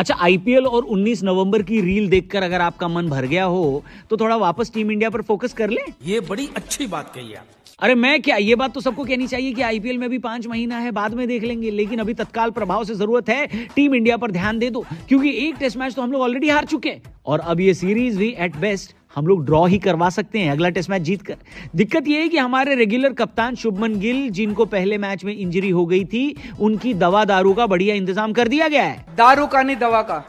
अच्छा, आईपीएल और 19 नवंबर की रील देखकर अगर आपका मन भर गया हो तो थोड़ा वापस टीम इंडिया पर फोकस कर लें। ये बड़ी अच्छी बात कही आप। अरे मैं क्या, ये बात तो सबको कहनी चाहिए कि आईपीएल में भी 5 महीना है, बाद में देख लेंगे, लेकिन अभी तत्काल प्रभाव से जरूरत है टीम इंडिया पर ध्यान दे दो, क्योंकि एक टेस्ट मैच तो हम लोग ऑलरेडी हार चुके हैं और अब ये सीरीज भी एट बेस्ट हम लोग ड्रॉ ही करवा सकते हैं अगला टेस्ट मैच जीतकर। दिक्कत ये है कि हमारे रेगुलर कप्तान शुभमन गिल, जिनको पहले मैच में इंजरी हो गई थी, उनकी दवा दारू का बढ़िया इंतजाम कर दिया गया है। दारू का नहीं, दवा का।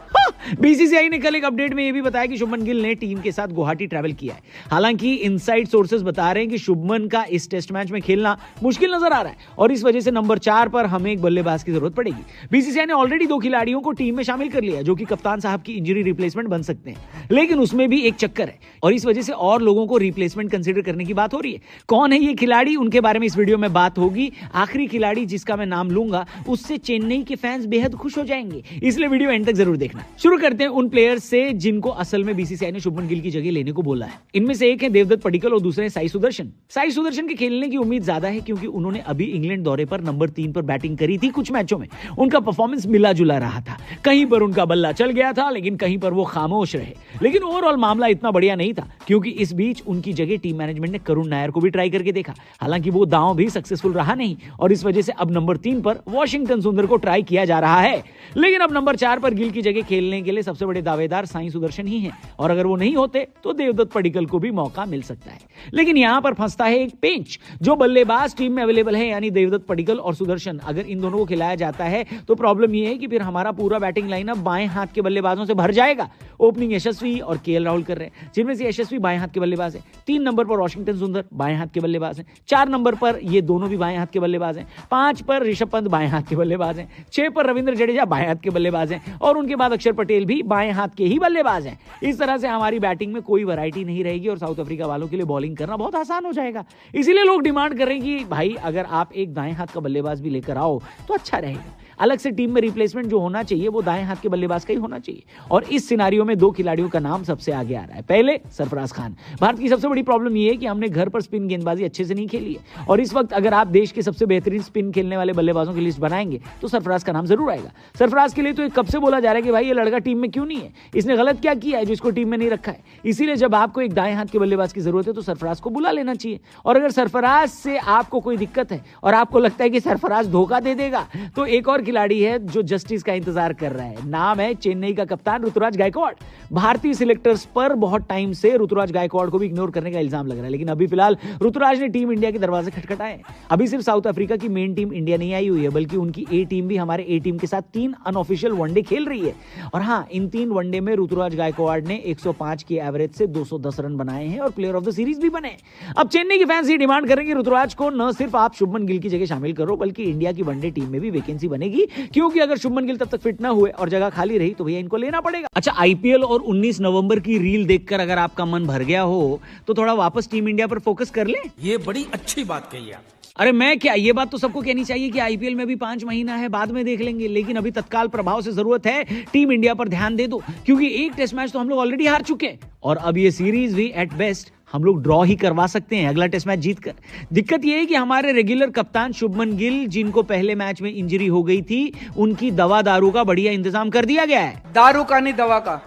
बीसीसीआई ने कल एक अपडेट में यह भी बताया कि शुभमन गिल ने टीम के साथ गुवाहाटी ट्रैवल किया है। हालांकि इनसाइड सोर्सेज बता रहे हैं कि शुभमन का इस टेस्ट मैच में खेलना मुश्किल नजर आ रहा है और इस वजह से नंबर 4 पर हमें एक बल्लेबाज की जरूरत पड़ेगी। बीसीसीआई ने ऑलरेडी 2 खिलाड़ियों को टीम में शामिल कर लिया जो कि कप्तान साहब की इंजरी रिप्लेसमेंट बन सकते हैं, लेकिन उसमें भी एक चक्कर है और इस वजह से और लोगों को रिप्लेसमेंट कंसीडर करने की बात हो रही है। कौन है ये खिलाड़ी, उनके बारे में इस वीडियो में बात होगी। आखिरी खिलाड़ी जिसका मैं नाम लूंगा उससे चेन्नई के फैंस बेहद खुश हो जाएंगे, इसलिए वीडियो एंड तक जरूर देखना। शुरू करते हैं उन प्लेयर्स से जिनको असल में बीसीसीआई ने शुभमन गिल की जगह लेने को बोला है। इनमें से एक है देवदत्त पडिक्कल और दूसरे साई सुदर्शन। साई सुदर्शन के खेलने की उम्मीद ज्यादा है क्योंकि उन्होंने अभी इंग्लैंड दौरे पर नंबर 3 पर बैटिंग करी थी। कुछ मैचों में उनका परफॉर्मेंस मिला जुला रहा था, कहीं पर उनका बल्ला चल गया था लेकिन कहीं पर वो खामोश रहे। लेकिन ओवरऑल मामला इतना बढ़िया नहीं था क्योंकि इस बीच उनकी जगह टीम मैनेजमेंट ने करुण नायर को भी ट्राई करके देखा। हालांकि वो दांव भी सक्सेसफुल रहा नहीं और इस वजह से अब नंबर 3 पर वॉशिंगटन सुंदर को ट्राई किया जा रहा है। लेकिन अब नंबर 4 पर गिल की जगह खेलने के लिए सबसे बड़े दावेदार साई सुदर्शन ही हैं और अगर वो नहीं होते तो देवदत्त पडिक्कल को भी मौका मिल सकता है। लेकिन यहां पर फंसता है एक पेंच, जो बल्लेबाज टीम में अवेलेबल है यानी देवदत्त पडिक्कल और सुदर्शन। अगर इन दोनों को खिलाया जाता है तो प्रॉब्लम यह है कि फिर हमारा पूरा बैटिंग लाइनअप बाएं हाथ के बल्लेबाजों से भर जाएगा। ओपनिंग यशस्वी और केएल राहुल कर रहे हैं, जिनमें से यशस्वी बाएं हाथ के बल्लेबाज हैं। 3 नंबर पर वॉशिंगटन सुंदर बाएं हाथ के बल्लेबाज हैं। 4 नंबर पर ये दोनों भी बाएं हाथ के बल्लेबाज हैं। 5 पर ऋषभ पंत बाएं हाथ के बल्लेबाज हैं। 6 पर रविंद्र जडेजा बाएं हाथ के बल्लेबाज हैं और उनके बाद अक्षर पटेल भी बाएं हाथ के ही बल्लेबाज हैं। इस तरह से हमारी बैटिंग में कोई वैरायटी नहीं रहेगी और साउथ अफ्रीका वालों के लिए बॉलिंग करना बहुत आसान हो जाएगा। इसीलिए लोग डिमांड कर रहे हैं कि भाई अगर आप एक दाएं हाथ का बल्लेबाज भी लेकर आओ तो अच्छा रहेगा। अलग से टीम में रिप्लेसमेंट जो होना चाहिए वो दाएं हाथ के बल्लेबाज का ही होना चाहिए और इस सिनारियो में 2 खिलाड़ियों का नाम सबसे आगे आ रहा है। पहले सरफराज खान। भारत की सबसे बड़ी प्रॉब्लम यह है कि हमने घर पर स्पिन गेंदबाजी अच्छे से नहीं खेली है और इस वक्त अगर आप देश के सबसे बेहतरीन स्पिन खेलने वाले बल्लेबाजों की लिस्ट बनाएंगे तो सरफराज का नाम जरूर आएगा। सरफराज के लिए तो कब से बोला जा रहा है कि भाई ये लड़का टीम में क्यों नहीं है, इसने गलत क्या किया है जो इसको टीम में नहीं रखा है। इसीलिए जब आपको एक दाएं हाथ के बल्लेबाज की जरूरत है तो सरफराज को बुला लेना चाहिए और अगर सरफराज से आपको कोई दिक्कत है और आपको लगता है कि सरफराज धोखा दे देगा तो एक और खिलाड़ी है जो जस्टिस का इंतजार कर रहा है। नाम है चेन्नई का कप्तान ऋतुराज गायकवाड़। भारतीय सिलेक्टर्स पर बहुत टाइम से ऋतुराज गायकवाड़ को भी इग्नोर करने का इल्जाम लग रहा है, लेकिन अभी फिलहाल ऋतुराज ने टीम इंडिया के दरवाजे खटखटाए। अभी सिर्फ साउथ अफ्रीका की मेन टीम इंडिया नहीं आई हुई है बल्कि उनकी ए टीम भी हमारे ए टीम के साथ 3 अनऑफिशियल वनडे खेल रही है और हाँ, इन 3 वनडे में ऋतुराज गायकवाड़ ने 105 की एवरेज से 210 रन बनाए हैं और प्लेयर ऑफ द सीरीज भी बने। अब चेन्नई के फैंस ये डिमांड करेंगे ऋतुराज को न सिर्फ आप शुभमन गिल की जगह शामिल करो बल्कि इंडिया की वनडे टीम में भी वैकेंसी बनेगी, क्योंकि अगर शुभमन गिल तब तक फिट ना हुए और जगह खाली रही तो भैया इनको लेना पड़ेगा। अच्छा, आईपीएल और 19 नवंबर की रील देखकर अगर आपका मन भर गया हो तो थोड़ा वापस टीम इंडिया पर फोकस कर लें। ये बड़ी अच्छी बात कही आप। अरे मैं क्या, ये बात तो सबको कहनी चाहिए कि आईपीएल में भी 5 महीना है, बाद में देख लेंगे, लेकिन अभी तत्काल प्रभाव से जरूरत है टीम इंडिया पर ध्यान दे दो, क्योंकि एक टेस्ट मैच तो हम लोग ऑलरेडी हार चुके हैं और अब ये सीरीज भी एट बेस्ट हम लोग ड्रॉ ही करवा सकते हैं अगला टेस्ट मैच जीतकर। दिक्कत यह है कि हमारे रेगुलर कप्तान शुभमन गिल, जिनको पहले मैच में इंजरी हो गई थी, उनकी दवा दारू का बढ़िया इंतजाम कर दिया गया है। दारू का नहीं, दवा का।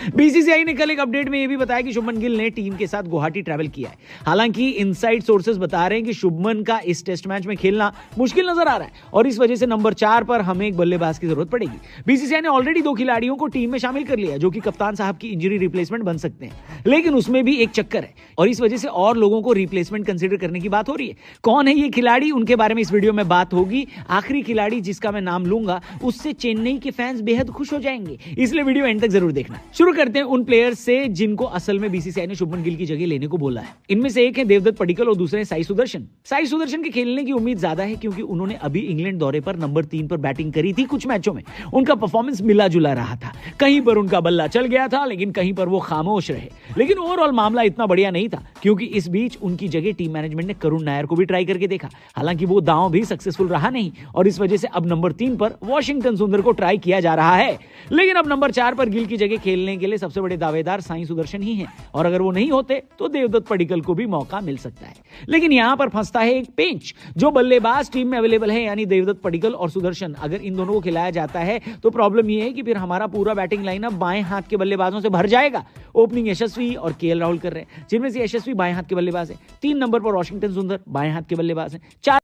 बीसीसीआई ने कल एक अपडेट में यह भी बताया कि शुभमन गिल ने टीम के साथ गुवाहाटी ट्रैवल किया है। हालांकि इनसाइड सोर्सेज बता रहे हैं कि शुभमन का इस टेस्ट मैच में खेलना मुश्किल नजर आ रहा है और इस वजह से नंबर 4 पर हमें एक बल्लेबाज की जरूरत पड़ेगी। बीसीसीआई ने ऑलरेडी 2 खिलाड़ियों को टीम में शामिल कर लिया जो कि कप्तान साहब की इंजरी रिप्लेसमेंट बन सकते हैं, लेकिन उसमें भी एक चक्कर है और इस वजह से और लोगों को रिप्लेसमेंट कंसीडर करने की बात हो रही है। कौन है ये खिलाड़ी, उनके बारे में इस वीडियो में बात होगी। आखिरी खिलाड़ी जिसका मैं नाम लूंगा उससे चेन्नई के फैंस बेहद खुश हो जाएंगे, इसलिए वीडियो एंड तक जरूर देखना। शुरू करते हैं उन प्लेयर्स से जिनको असल में बीसीसीआई ने शुभमन गिल की जगह लेने को बोला है। इनमें से एक है देवदत्त पडिक्कल और दूसरे साई सुदर्शन। साई सुदर्शन के खेलने की उम्मीद ज्यादा है क्योंकि उन्होंने अभी इंग्लैंड दौरे पर नंबर 3 पर बैटिंग करी थी। कुछ मैचों में उनका परफॉर्मेंस मिला जुला रहा था, कहीं पर उनका बल्ला चल गया था लेकिन कहीं पर वो खामोश रहे। लेकिन ओवरऑल मामला इतना बढ़िया नहीं था क्योंकि इस बीच उनकी जगह टीम मैनेजमेंट ने करुण नायर को भी ट्राई करके देखा। हालांकि वो दांव भी सक्सेसफुल रहा नहीं और इस वजह से अब नंबर 3 पर वॉशिंगटन सुंदर को ट्राई किया जा रहा है। लेकिन अब नंबर 4 पर गिल की जगह खेलने खेलने के लिए सबसे बड़े दावेदार साई सुदर्शन ही हैं, और अगर वो नहीं होते तो देवदत्त पडिक्कल को भी मौका मिल सकता है। लेकिन यहां पर फंसता है एक पेंच, जो बल्लेबाज टीम में अवेलेबल है यानी देवदत्त पडिक्कल और सुदर्शन, अगर इन दोनों को खिलाया जाता है तो प्रॉब्लम यह है कि फिर हमारा पूरा बैटिंग लाइनअप बाएं हाथ के बल्लेबाजों से भर जाएगा। ओपनिंग यशस्वी और केएल राहुल कर रहे हैं, जिनमें से यशस्वी बाएं हाथ के बल्लेबाज हैं। 3 नंबर पर वॉशिंगटन सुंदर बाएं हाथ के बल्लेबाज हैं। 4